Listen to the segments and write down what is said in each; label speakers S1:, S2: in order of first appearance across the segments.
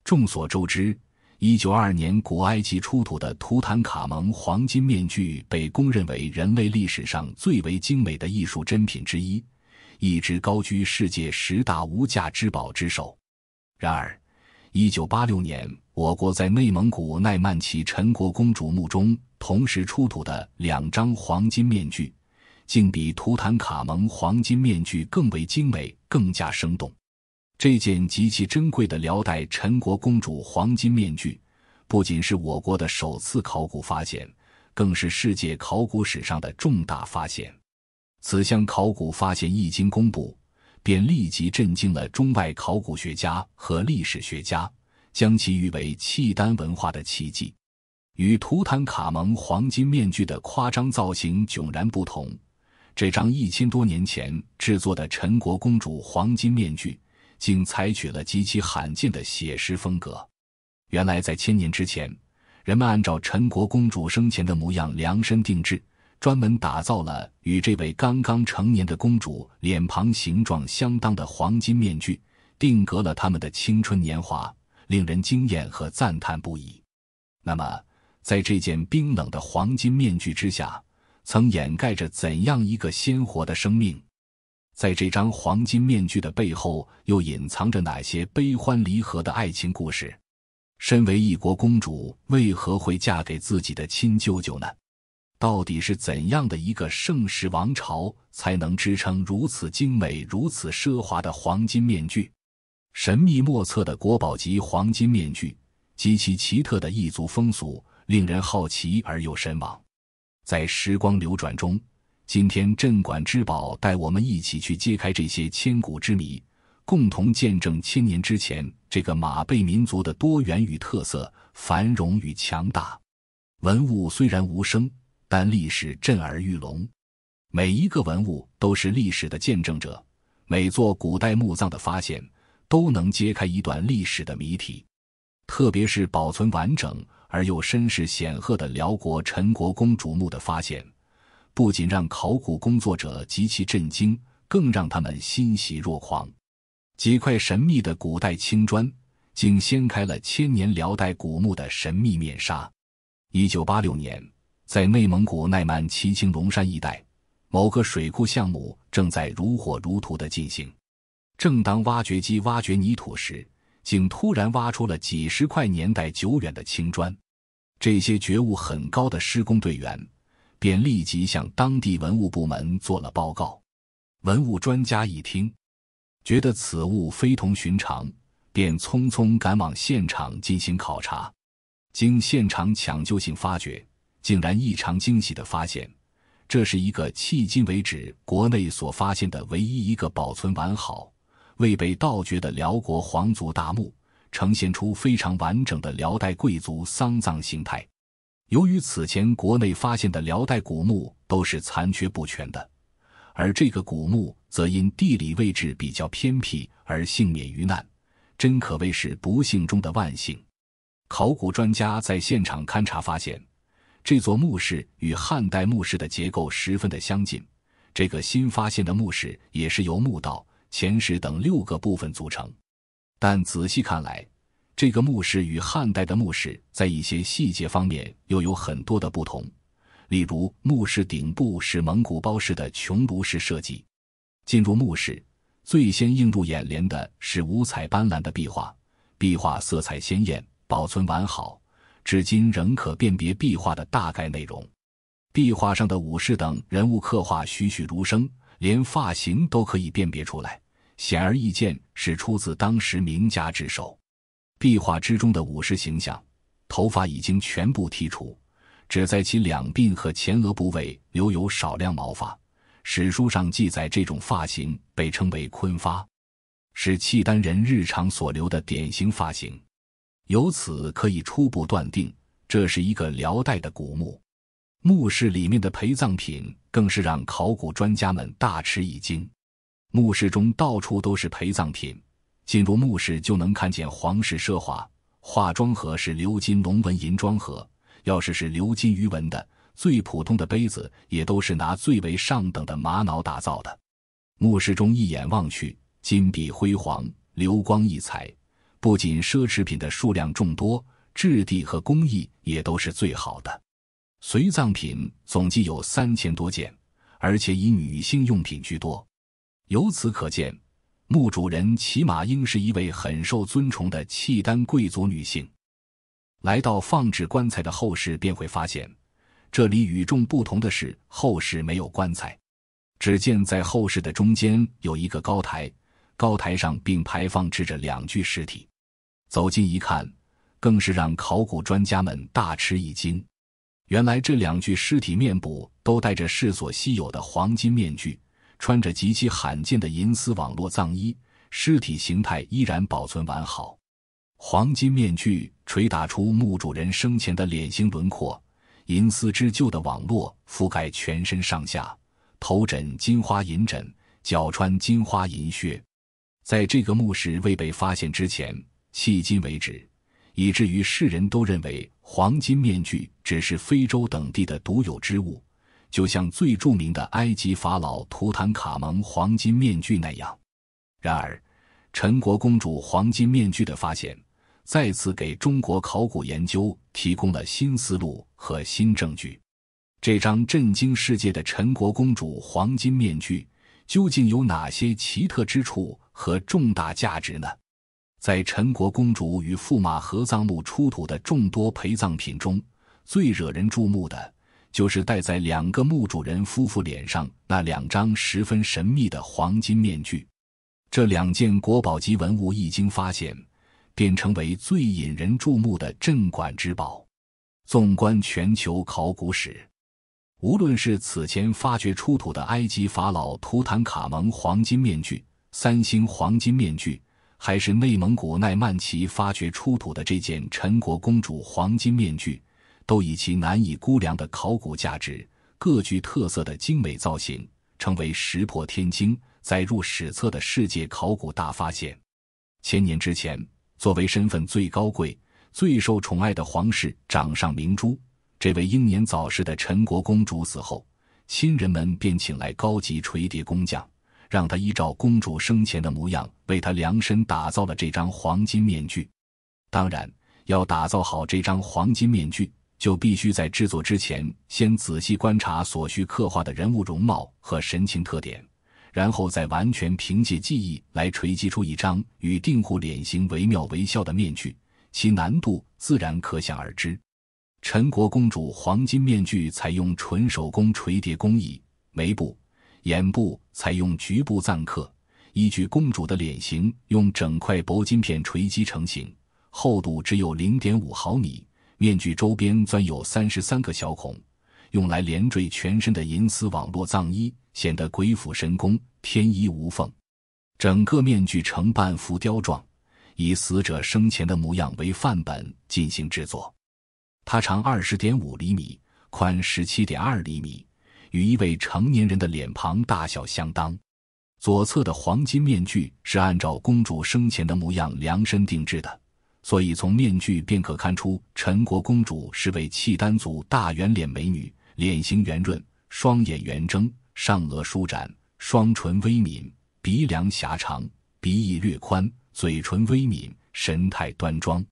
S1: 众所周知，1922年古埃及出土的图坦卡蒙黄金面具被公认为人类历史上最为精美的艺术珍品之一，一直高居世界10大无价之宝之首。然而1986年我国在内蒙古奈曼旗陈国公主墓中同时出土的2张黄金面具，竟比图坦卡蒙黄金面具更为精美，更加生动。这件极其珍贵的辽代陈国公主黄金面具，不仅是我国的首次考古发现，更是世界考古史上的重大发现。此项考古发现一经公布，便立即震惊了中外考古学家和历史学家，将其誉为契丹文化的奇迹。与图坦卡蒙黄金面具的夸张造型迥然不同，这张1000多年前制作的陈国公主黄金面具竟采取了极其罕见的写实风格。原来在1000年之前，人们按照陈国公主生前的模样量身定制，专门打造了与这位刚刚成年的公主脸庞形状相当的黄金面具，定格了他们的青春年华，令人惊艳和赞叹不已。那么在这件冰冷的黄金面具之下，曾掩盖着怎样一个鲜活的生命？在这张黄金面具的背后，又隐藏着哪些悲欢离合的爱情故事？身为一国公主，为何会嫁给自己的亲舅舅呢？到底是怎样的一个盛世王朝，才能支撑如此精美、如此奢华的黄金面具？神秘莫测的国宝级黄金面具，极其奇特的异族风俗，令人好奇而又神往。在时光流转中，今天镇馆之宝带我们一起去揭开这些千古之谜，共同见证1000年之前这个马背民族的多元与特色、繁荣与强大。文物虽然无声，但历史震耳欲聋。每一个文物都是历史的见证者，每座古代墓葬的发现都能揭开一段历史的谜题。特别是保存完整而又身世显赫的辽国陈国公主墓的发现，不仅让考古工作者极其震惊，更让他们欣喜若狂。几块神秘的古代青砖，竟掀开了1000年辽代古墓的神秘面纱。1986年，在内蒙古奈曼旗青龙山一带，某个水库项目正在如火如荼地进行。正当挖掘机挖掘泥土时，竟突然挖出了几十块年代久远的青砖。这些觉悟很高的施工队员便立即向当地文物部门做了报告。文物专家一听，觉得此物非同寻常，便匆匆赶往现场进行考察。经现场抢救性发掘，竟然异常惊喜地发现，这是一个迄今为止国内所发现的唯一一个保存完好、未被盗掘的辽国皇族大墓，呈现出非常完整的辽代贵族丧葬形态。由于此前国内发现的辽代古墓都是残缺不全的，而这个古墓则因地理位置比较偏僻而幸免于难，真可谓是不幸中的万幸。考古专家在现场勘察发现，这座墓室与汉代墓室的结构十分的相近。这个新发现的墓室也是由墓道、前室等6个部分组成，但仔细看来，这个墓室与汉代的墓室在一些细节方面又有很多的不同。例如，墓室顶部是蒙古包式的穹庐式设计。进入墓室，最先映入眼帘的是五彩斑斓的壁画，壁画色彩鲜艳，保存完好，至今仍可辨别壁画的大概内容。壁画上的武士等人物刻画栩栩如生，连发型都可以辨别出来，显而易见是出自当时名家之手。壁画之中的武士形象，头发已经全部剔除，只在其两鬓和前额部位留有少量毛发。史书上记载，这种发型被称为坤发，是契丹人日常所留的典型发型。由此可以初步断定，这是一个辽代的古墓。墓室里面的陪葬品更是让考古专家们大吃一惊。墓室中到处都是陪葬品，进入墓室就能看见皇室奢华，化妆盒是鎏金龙纹银装盒，钥匙是鎏金鱼纹的，最普通的杯子也都是拿最为上等的玛瑙打造的。墓室中一眼望去，金碧辉煌，流光溢彩，不仅奢侈品的数量众多，质地和工艺也都是最好的。随葬品总计有3000多件，而且以女性用品居多。由此可见，墓主人起码应是一位很受尊崇的契丹贵族女性。来到放置棺材的后室，便会发现这里与众不同的是，后室没有棺材。只见在后室的中间有一个高台，高台上并排放置着2具尸体。走近一看，更是让考古专家们大吃一惊。原来这2具尸体面部都戴着世所稀有的黄金面具，穿着极其罕见的银丝网络葬衣，尸体形态依然保存完好。黄金面具捶打出墓主人生前的脸型轮廓，银丝织就的网络覆盖全身上下，头枕金花银枕，脚穿金花银靴。在这个墓室未被发现之前，迄今为止，以至于世人都认为黄金面具只是非洲等地的独有之物，就像最著名的埃及法老图坦卡蒙黄金面具那样。然而，陈国公主黄金面具的发现，再次给中国考古研究提供了新思路和新证据。这张震惊世界的陈国公主黄金面具究竟有哪些奇特之处和重大价值呢？在陈国公主与驸马合葬墓出土的众多陪葬品中，最惹人注目的就是戴在2个墓主人夫妇脸上那2张十分神秘的黄金面具。这2件国宝级文物一经发现，便成为最引人注目的镇馆之宝。纵观全球考古史，无论是此前发掘出土的埃及法老图坦卡蒙黄金面具、3星黄金面具，还是内蒙古奈曼旗发掘出土的这件陈国公主黄金面具，都以其难以估量的考古价值、各具特色的精美造型，成为石破天惊、载入史册的世界考古大发现。千年之前，作为身份最高贵、最受宠爱的皇室掌上明珠，这位英年早逝的陈国公主死后，亲人们便请来高级锤叠工匠，让他依照公主生前的模样为她量身打造了这张黄金面具。当然，要打造好这张黄金面具，就必须在制作之前先仔细观察所需刻画的人物容貌和神情特点，然后再完全凭借记忆来锤击出一张与定户脸型惟妙惟肖的面具，其难度自然可想而知。陈国公主黄金面具采用纯手工锤叠工艺，眉部、眼部采用局部錾刻，依据公主的脸型用整块铂金片锤击成型，厚度只有 0.5 毫米，面具周边钻有33个小孔，用来连缀全身的银丝网络葬衣显得鬼斧神工，天衣无缝。整个面具呈半浮雕状，以死者生前的模样为范本进行制作。它长 20.5 厘米，宽 17.2 厘米，与一位成年人的脸庞大小相当。左侧的黄金面具是按照公主生前的模样量身定制的，所以从面具便可看出陈国公主是位契丹族大圆脸美女，脸型圆润，双眼圆睁，上颚舒展，双唇微抿，鼻梁狭长，鼻翼略宽，嘴唇微抿，神态端庄。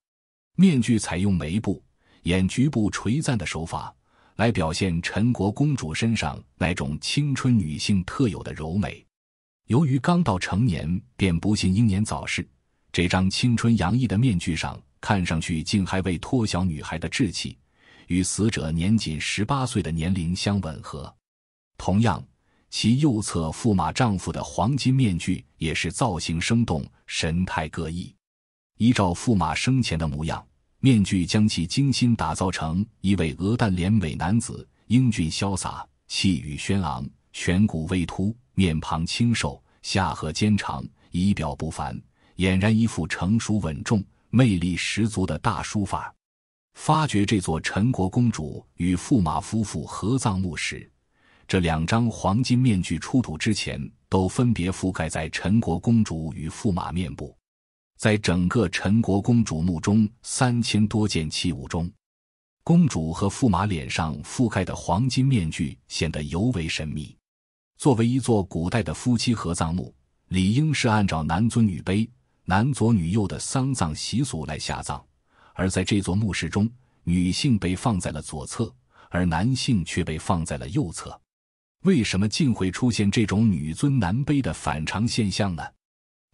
S1: 面具采用眉部、眼局部垂赞的手法，来表现陈国公主身上那种青春女性特有的柔美。由于刚到成年便不幸英年早逝，这张青春洋溢的面具上看上去竟还未脱小女孩的稚气，与死者年仅18岁的年龄相吻合。同样，其右侧驸马丈夫的黄金面具也是造型生动，神态各异。依照驸马生前的模样，面具将其精心打造成一位鹅蛋脸美男子，英俊潇洒，气宇轩昂，颧骨微凸，面庞清瘦，下颌尖长，仪表不凡，俨然一副成熟稳重、魅力十足的大叔范儿。发掘这座陈国公主与驸马夫妇合葬墓时，这2张黄金面具出土之前都分别覆盖在陈国公主与驸马面部。在整个陈国公主墓中3000多件器物中，公主和驸马脸上覆盖的黄金面具显得尤为神秘。作为一座古代的夫妻合葬墓，理应是按照男尊女卑、男左女右的丧葬习俗来下葬，而在这座墓室中，女性被放在了左侧，而男性却被放在了右侧。为什么竟会出现这种女尊男卑的反常现象呢？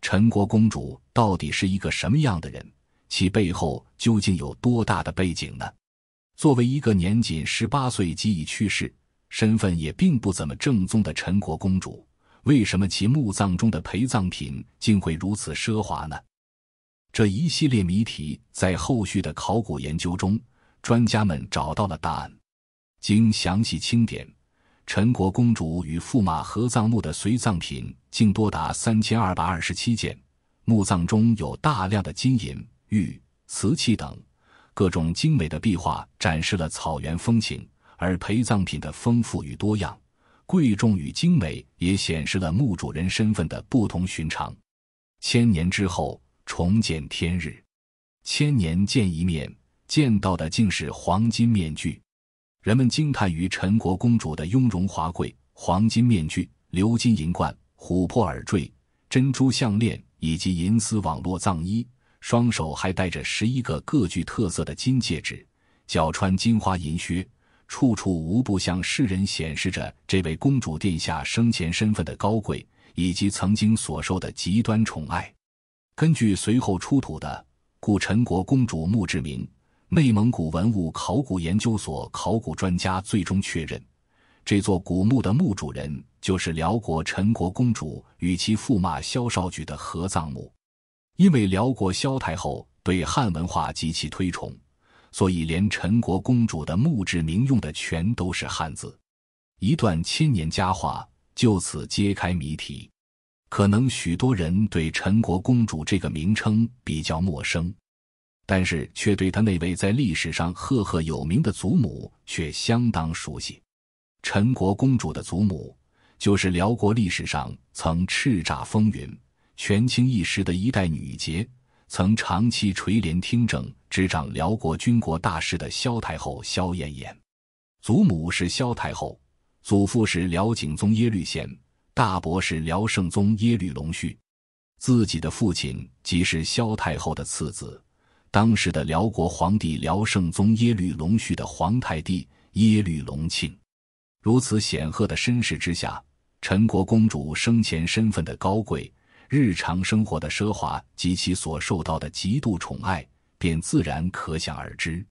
S1: 陈国公主到底是一个什么样的人？其背后究竟有多大的背景呢？作为一个年仅18岁即已去世，身份也并不怎么正宗的陈国公主，为什么其墓葬中的陪葬品竟会如此奢华呢？这一系列谜题在后续的考古研究中，专家们找到了答案。经详细清点，陈国公主与驸马合葬墓的随葬品竟多达3227件，墓葬中有大量的金银、玉、瓷器等各种精美的壁画，展示了草原风情，而陪葬品的丰富与多样、贵重与精美也显示了墓主人身份的不同寻常。千年之后重见天日，千年见一面，见到的竟是黄金面具。人们惊叹于陈国公主的雍容华贵，黄金面具、鎏金银冠、琥珀耳坠、珍珠项链以及银丝网络葬衣，双手还戴着11个各具特色的金戒指，脚穿金花银靴，处处无不向世人显示着这位公主殿下生前身份的高贵，以及曾经所受的极端宠爱。根据随后出土的故陈国公主墓志铭，内蒙古文物考古研究所考古专家最终确认，这座古墓的墓主人就是辽国陈国公主与其驸马萧绍举的合葬墓。因为辽国萧太后对汉文化极其推崇，所以连陈国公主的墓志铭用的全都是汉字。一段千年佳话就此揭开谜题。可能许多人对陈国公主这个名称比较陌生，但是却对她那位在历史上赫赫有名的祖母却相当熟悉。陈国公主的祖母就是辽国历史上曾叱咤风云、权倾一时的一代女杰，曾长期垂帘听政、执掌辽国军国大事的萧太后萧燕燕。祖母是萧太后，祖父是辽景宗耶律贤，大伯是辽圣宗耶律隆绪。自己的父亲即是萧太后的次子，当时的辽国皇帝辽圣宗耶律隆绪的皇太弟耶律隆庆。如此显赫的身世之下，陈国公主生前身份的高贵、日常生活的奢华及其所受到的极度宠爱，便自然可想而知。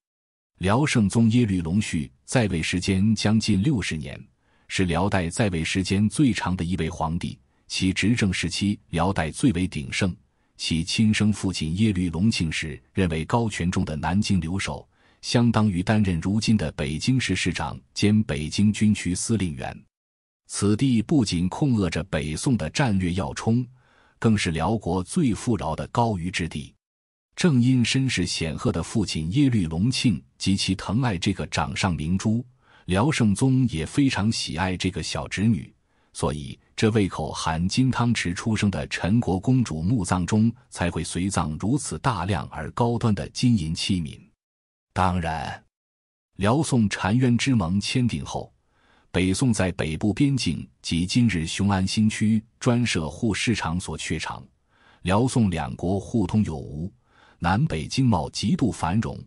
S1: 辽圣宗耶律隆绪在位时间将近60年，是辽代在位时间最长的一位皇帝，其执政时期辽代最为鼎盛。其亲生父亲耶律隆庆时任为高权重的南京留守，相当于担任如今的北京市市长兼北京军区司令员。此地不仅控扼着北宋的战略要冲，更是辽国最富饶的高于之地。正因身世显赫的父亲耶律隆庆极其疼爱这个掌上明珠，辽圣宗也非常喜爱这个小侄女，所以这胃口含金汤匙出生的陈国公主墓葬中才会随葬如此大量而高端的金银器皿。当然，辽宋澶渊之盟签订后，北宋在北部边境及今日雄安新区专设沪市场所榷场，辽宋两国互通有无，南北经贸极度繁荣，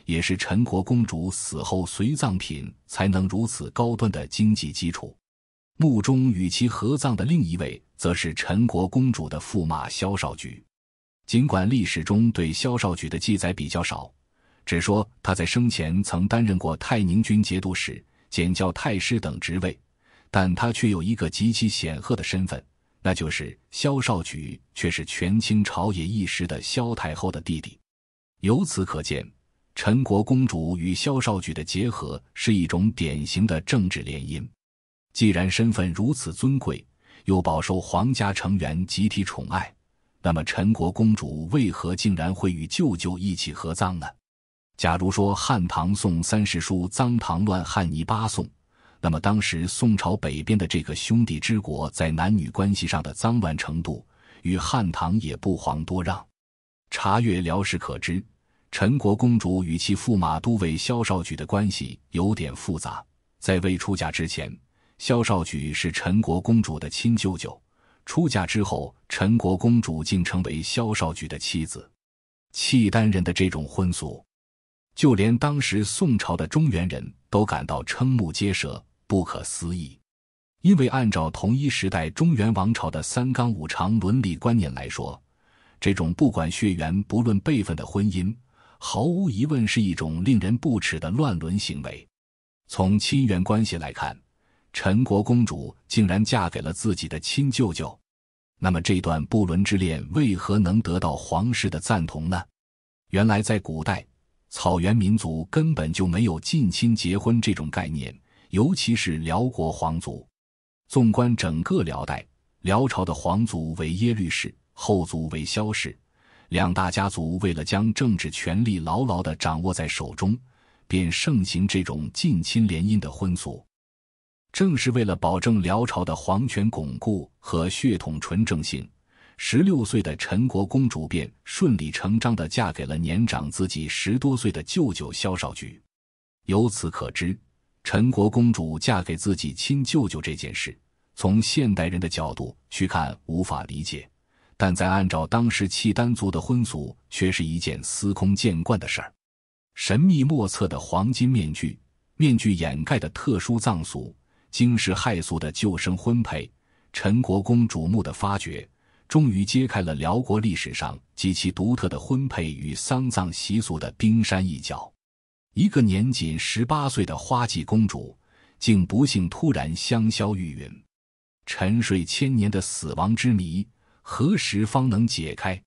S1: 也是陈国公主死后随葬品才能如此高端的经济基础。墓中与其合葬的另一位则是陈国公主的驸马萧绍举。尽管历史中对萧绍举的记载比较少，只说他在生前曾担任过太宁军节度使、检校太师等职位，但他却有一个极其显赫的身份，那就是萧绍举却是权倾朝野一时的萧太后的弟弟。由此可见，陈国公主与萧绍举的结合是一种典型的政治联姻。既然身份如此尊贵，又饱受皇家成员集体宠爱，那么陈国公主为何竟然会与舅舅一起合葬呢？假如说汉唐宋三世书赃唐乱汉泥巴宋，那么当时宋朝北边的这个兄弟之国在男女关系上的脏乱程度与汉唐也不遑多让。查阅辽史可知，陈国公主与其驸马都尉萧绍举的关系有点复杂。在未出嫁之前，萧绍举是陈国公主的亲舅舅，出嫁之后，陈国公主竟成为萧绍举的妻子。契丹人的这种婚俗，就连当时宋朝的中原人都感到瞠目结舌，不可思议。因为按照同一时代中原王朝的三纲五常伦理观念来说，这种不管血缘不论辈分的婚姻，毫无疑问是一种令人不齿的乱伦行为。从亲缘关系来看，陈国公主竟然嫁给了自己的亲舅舅，那么这段不伦之恋为何能得到皇室的赞同呢？原来在古代，草原民族根本就没有近亲结婚这种概念，尤其是辽国皇族。纵观整个辽代，辽朝的皇族为耶律氏，后族为萧氏，两大家族为了将政治权力牢牢地掌握在手中，便盛行这种近亲联姻的婚俗。正是为了保证辽朝的皇权巩固和血统纯正性，16岁的陈国公主便顺理成章地嫁给了年长自己10多岁的舅舅萧绍举。由此可知，陈国公主嫁给自己亲舅舅这件事，从现代人的角度去看无法理解，但在按照当时契丹族的婚俗，却是一件司空见惯的事儿。神秘莫测的黄金面具，面具掩盖的特殊葬俗，惊世骇俗的旧生婚配，陈国公瞩目的发掘，终于揭开了辽国历史上极其独特的婚配与丧葬习俗的冰山一角。一个年仅18岁的花季公主，竟不幸突然香消玉殒，沉睡千年的死亡之谜，何时方能解开？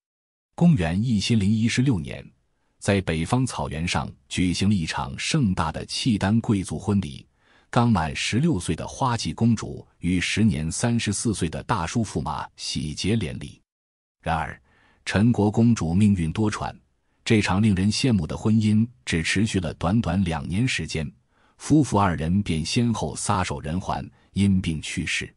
S1: 公元1016年，在北方草原上举行了一场盛大的契丹贵族婚礼，刚满16岁的花季公主与时年34岁的大叔驸马喜结连理。然而，陈国公主命运多舛，这场令人羡慕的婚姻只持续了短短2年时间，夫妇2人便先后撒手人寰，因病去世。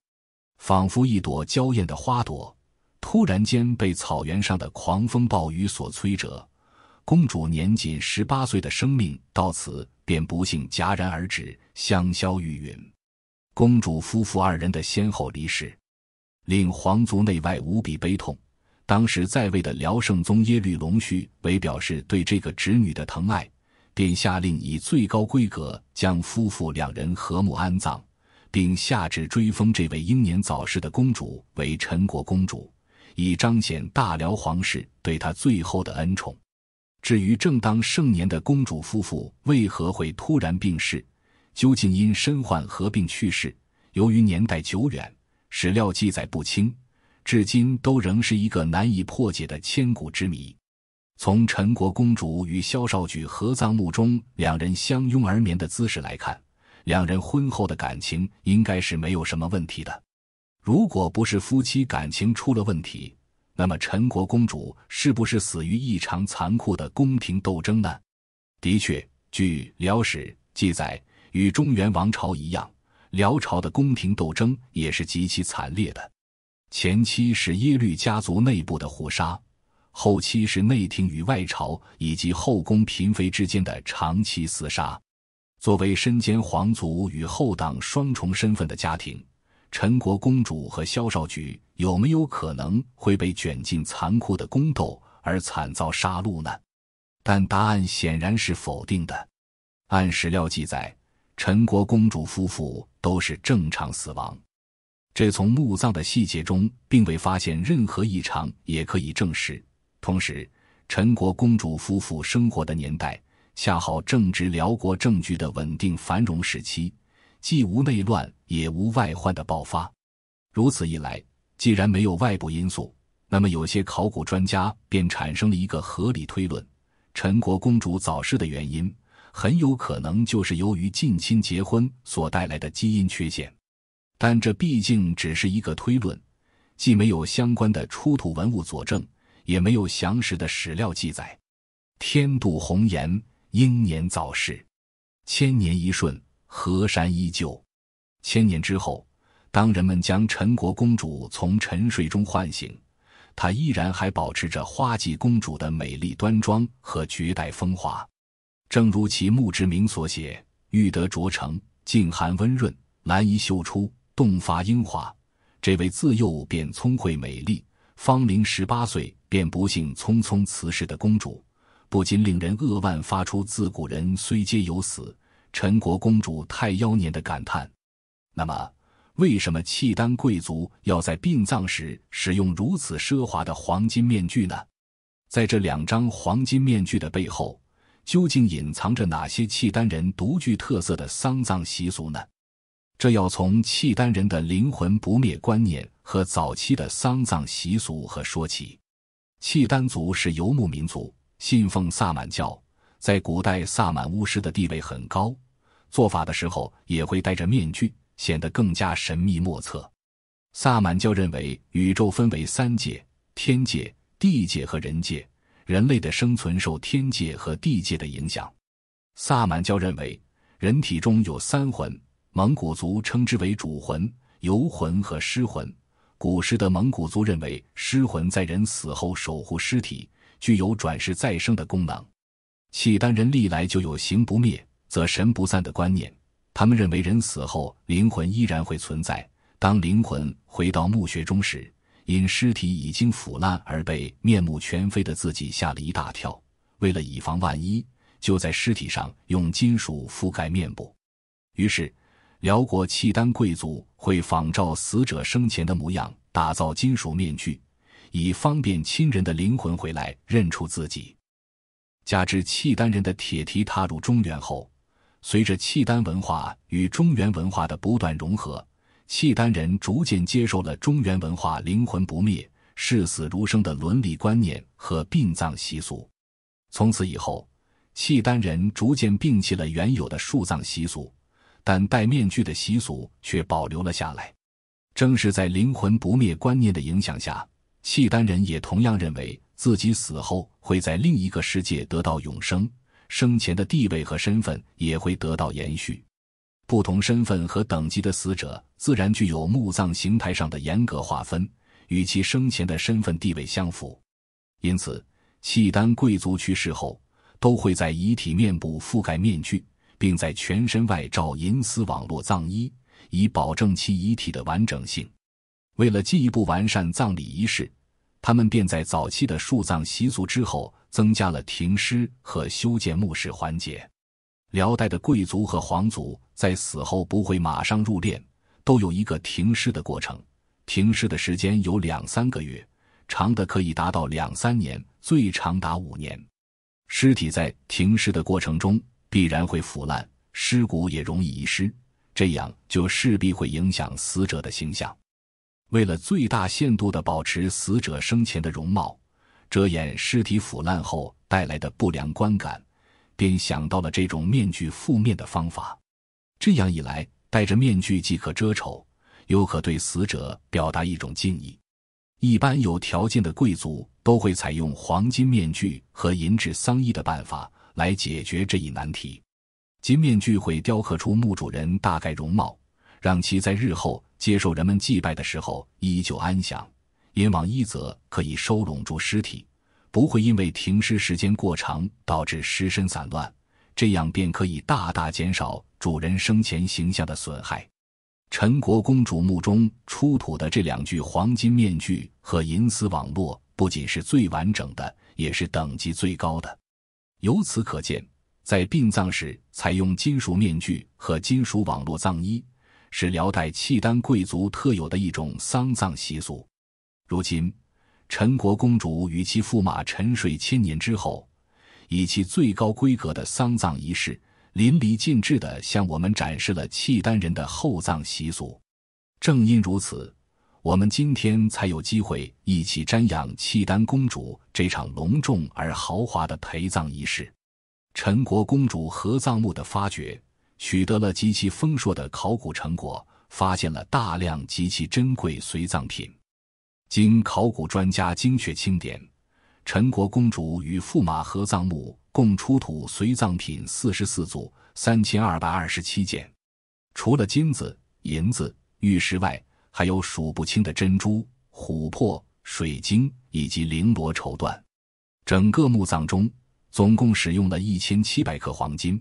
S1: 仿佛一朵娇艳的花朵，突然间被草原上的狂风暴雨所摧折，公主年仅18岁的生命到此便不幸戛然而止，香消玉殒。公主夫妇2人的先后离世，令皇族内外无比悲痛。当时在位的辽圣宗耶律隆绪为表示对这个侄女的疼爱，便下令以最高规格将夫妇2人和睦安葬，并下旨追封这位英年早逝的公主为陈国公主，以彰显大辽皇室对她最后的恩宠。至于正当盛年的公主夫妇为何会突然病逝，究竟因身患合并去世，由于年代久远，史料记载不清，至今都仍是一个难以破解的千古之谜。从陈国公主与萧绍举合葬墓中2人相拥而眠的姿势来看，2人婚后的感情应该是没有什么问题的。如果不是夫妻感情出了问题，那么陈国公主是不是死于一场残酷的宫廷斗争呢？的确，据辽史记载，与中原王朝一样，辽朝的宫廷斗争也是极其惨烈的。前期是耶律家族内部的互杀，后期是内廷与外朝以及后宫嫔妃之间的长期厮杀。作为身兼皇族与后党双重身份的家庭，陈国公主和萧绍举有没有可能会被卷进残酷的宫斗而惨遭杀戮呢？但答案显然是否定的。按史料记载，陈国公主夫妇都是正常死亡，这从墓葬的细节中并未发现任何异常也可以证实。同时，陈国公主夫妇生活的年代恰好正值辽国政局的稳定繁荣时期，既无内乱也无外患的爆发。如此一来，既然没有外部因素，那么有些考古专家便产生了一个合理推论：陈国公主早逝的原因很有可能就是由于近亲结婚所带来的基因缺陷。但这毕竟只是一个推论，既没有相关的出土文物佐证，也没有详实的史料记载。天妒红颜，英年早逝，千年一瞬，河山依旧。1000年之后，当人们将陈国公主从沉睡中唤醒，她依然还保持着花季公主的美丽端庄和绝代风华。正如其墓志铭所写：玉德卓成，静涵温润，兰衣秀出，动发英华，这位自幼便聪慧美丽，芳龄18岁便不幸匆匆辞世的公主，不禁令人扼腕发出自古人虽皆有死，陈国公主太夭年的感叹。那么为什么契丹贵族要在殡葬时使用如此奢华的黄金面具呢？在这2张黄金面具的背后，究竟隐藏着哪些契丹人独具特色的丧葬习俗呢？这要从契丹人的灵魂不灭观念和早期的丧葬习俗和说起。契丹族是游牧民族，信奉萨满教，在古代萨满巫师的地位很高，做法的时候也会戴着面具，显得更加神秘莫测。萨满教认为宇宙分为3界，天界、地界和人界，人类的生存受天界和地界的影响。萨满教认为人体中有3魂，蒙古族称之为主魂、游魂和尸魂。古时的蒙古族认为尸魂在人死后守护尸体，具有转世再生的功能。契丹人历来就有形不灭则神不散的观念，他们认为人死后灵魂依然会存在，当灵魂回到墓穴中时，因尸体已经腐烂而被面目全非的自己吓了一大跳，为了以防万一，就在尸体上用金属覆盖面部。于是辽国契丹贵族会仿照死者生前的模样打造金属面具，以方便亲人的灵魂回来认出自己。加之契丹人的铁蹄踏入中原后，随着契丹文化与中原文化的不断融合，契丹人逐渐接受了中原文化灵魂不灭、视死如生的伦理观念和殡葬习俗。从此以后，契丹人逐渐摒弃了原有的树葬习俗，但戴面具的习俗却保留了下来。正是在灵魂不灭观念的影响下，契丹人也同样认为自己死后会在另一个世界得到永生，生前的地位和身份也会得到延续。不同身份和等级的死者自然具有墓葬形态上的严格划分，与其生前的身份地位相符。因此，契丹贵族去世后都会在遗体面部覆盖面具，并在全身外罩银丝网络葬衣，以保证其遗体的完整性。为了进一步完善葬礼仪式，他们便在早期的树葬习俗之后增加了停尸和修建墓室环节。辽代的贵族和皇族在死后不会马上入殓，都有一个停尸的过程。停尸的时间有2-3个月，长的可以达到2-3年，最长达5年。尸体在停尸的过程中必然会腐烂，尸骨也容易遗失，这样就势必会影响死者的形象。为了最大限度地保持死者生前的容貌，遮掩尸体腐烂后带来的不良观感，便想到了这种面具覆面的方法。这样一来，戴着面具既可遮丑，又可对死者表达一种敬意。一般有条件的贵族都会采用黄金面具和银质丧衣的办法来解决这一难题。金面具会雕刻出墓主人大概容貌，让其在日后接受人们祭拜的时候依旧安详。银网一则可以收拢住尸体，不会因为停尸时间过长导致尸身散乱，这样便可以大大减少主人生前形象的损害。陈国公主墓中出土的这2具黄金面具和银丝网络不仅是最完整的，也是等级最高的。由此可见，在殡葬时采用金属面具和金属网络葬衣，是辽代契丹贵族特有的一种丧葬习俗。如今，陈国公主与其驸马沉睡1000年之后，以其最高规格的丧葬仪式，淋漓尽致地向我们展示了契丹人的厚葬习俗。正因如此，我们今天才有机会一起瞻仰契丹公主这场隆重而豪华的陪葬仪式。陈国公主合葬墓的发掘，取得了极其丰硕的考古成果，发现了大量极其珍贵随葬品。经考古专家精确清点，陈国公主与驸马合葬墓共出土随葬品44组，3227件。除了金子、银子、玉石外，还有数不清的珍珠、琥珀、水晶以及绫罗绸缎。整个墓葬中总共使用了1700克黄金、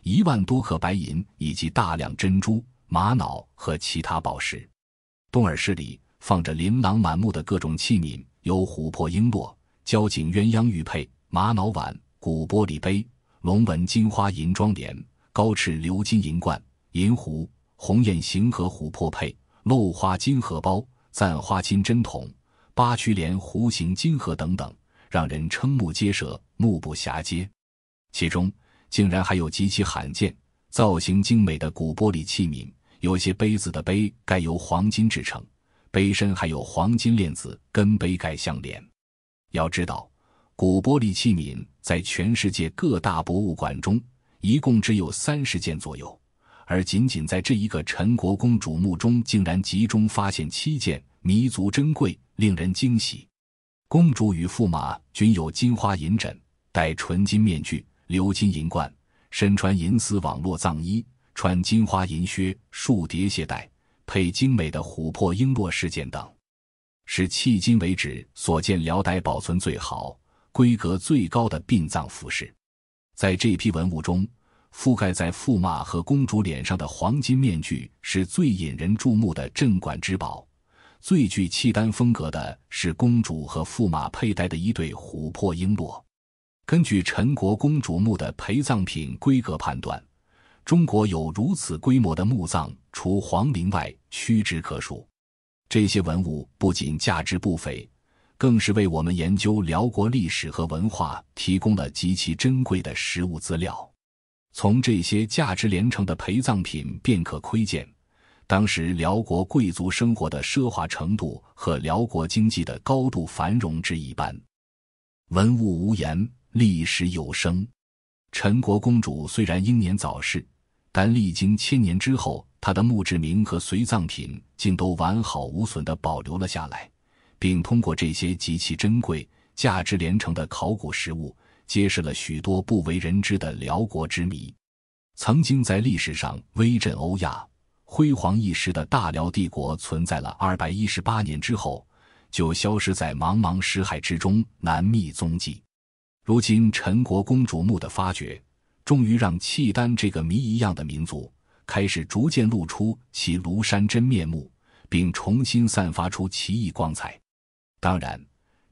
S1: 1万多克白银以及大量珍珠、玛瑙和其他宝石。东尔市里放着琳琅满目的各种器皿，有琥珀璎珞、交颈鸳鸯玉佩、玛瑙碗、古玻璃杯、龙纹金花银装帘、高翅鎏金银冠、银壶、红雁形和琥珀佩、镂花金荷包、簪花金针筒、八曲莲弧形金盒等等，让人瞠目结舌，目不暇接。其中竟然还有极其罕见、造型精美的古玻璃器皿，有些杯子的杯盖由黄金制成，杯身还有黄金链子跟杯盖相连。要知道，古玻璃器皿在全世界各大博物馆中一共只有30件左右，而仅仅在这一个陈国公主墓中竟然集中发现7件，弥足珍贵，令人惊喜。公主与驸马均有金花银枕，戴纯金面具，鎏金银冠，身穿银丝网络藏衣，穿金花银靴，束蝶鞋带，配精美的琥珀璎珞饰件等，是迄今为止所见辽代保存最好、规格最高的殡葬服饰。在这批文物中，覆盖在驸马和公主脸上的黄金面具是最引人注目的镇馆之宝，最具契丹风格的是公主和驸马佩戴的一对琥珀璎珞。根据陈国公主墓的陪葬品规格判断，中国有如此规模的墓葬除皇陵外屈指可数。这些文物不仅价值不菲，更是为我们研究辽国历史和文化提供了极其珍贵的实物资料。从这些价值连城的陪葬品便可窥见当时辽国贵族生活的奢华程度和辽国经济的高度繁荣之一般。文物无言，历史有声。陈国公主虽然英年早逝，但历经1000年之后，她的墓志铭和随葬品竟都完好无损地保留了下来，并通过这些极其珍贵、价值连城的考古实物，揭示了许多不为人知的辽国之谜。曾经在历史上威震欧亚、辉煌一时的大辽帝国，存在了218年之后，就消失在茫茫尸海之中，难觅踪迹。如今陈国公主墓的发掘，终于让契丹这个谜一样的民族开始逐渐露出其庐山真面目，并重新散发出奇异光彩。当然，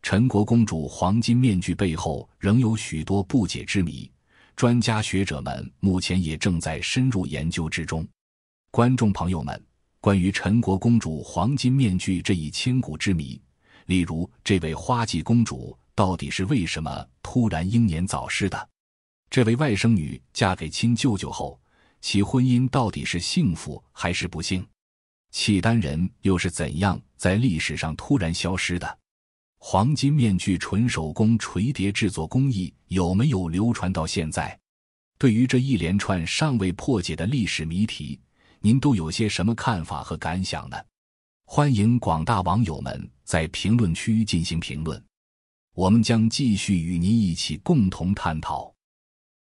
S1: 陈国公主黄金面具背后仍有许多不解之谜，专家学者们目前也正在深入研究之中。观众朋友们，关于陈国公主黄金面具这一千古之谜，例如这位花季公主到底是为什么突然英年早逝的？这位外甥女嫁给亲舅舅后，其婚姻到底是幸福还是不幸？契丹人又是怎样在历史上突然消失的？黄金面具纯手工垂叠制作工艺有没有流传到现在？对于这一连串尚未破解的历史谜题，您都有些什么看法和感想呢？欢迎广大网友们在评论区进行评论，我们将继续与您一起共同探讨。